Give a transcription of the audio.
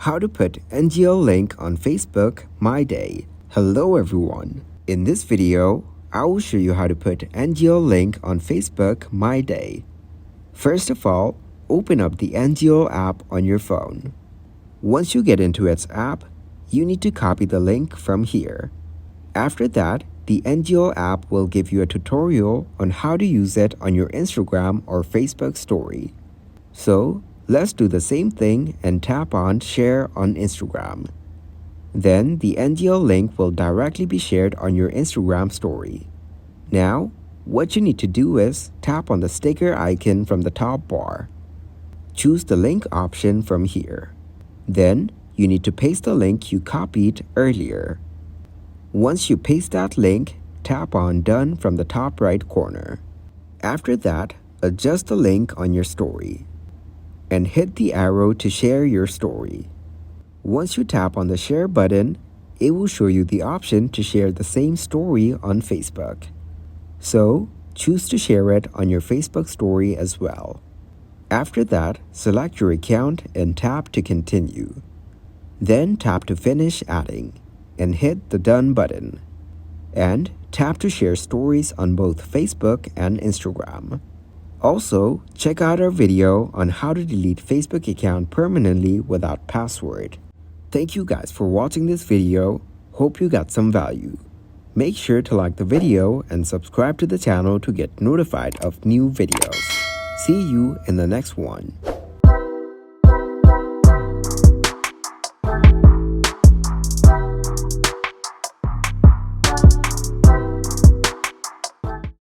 How to put NGL link on Facebook Myday. Hello everyone. In this video, I will show you how to put NGL link on Facebook Myday. First of all, open up the NGL app on your phone. Once you get into its app, you need to copy the link from here. After that, the NGL app will give you a tutorial on how to use it on your Instagram or Facebook story. So, let's do the same thing and tap on Share on Instagram. Then the NGL link will directly be shared on your Instagram story. Now, what you need to do is tap on the sticker icon from the top bar. Choose the link option from here. Then, you need to paste the link you copied earlier. Once you paste that link, tap on Done from the top right corner. After that, adjust the link on your story and hit the arrow to share your story. Once you tap on the share button, it will show you the option to share the same story on Facebook. So, choose to share it on your Facebook story as well. After that, select your account and tap to continue. Then tap to finish adding and hit the Done button. And tap to share stories on both Facebook and Instagram. Also, check out our video on how to delete Facebook account permanently without password. Thank you guys for watching this video. Hope you got some value. Make sure to like the video and subscribe to the channel to get notified of new videos. See you in the next one.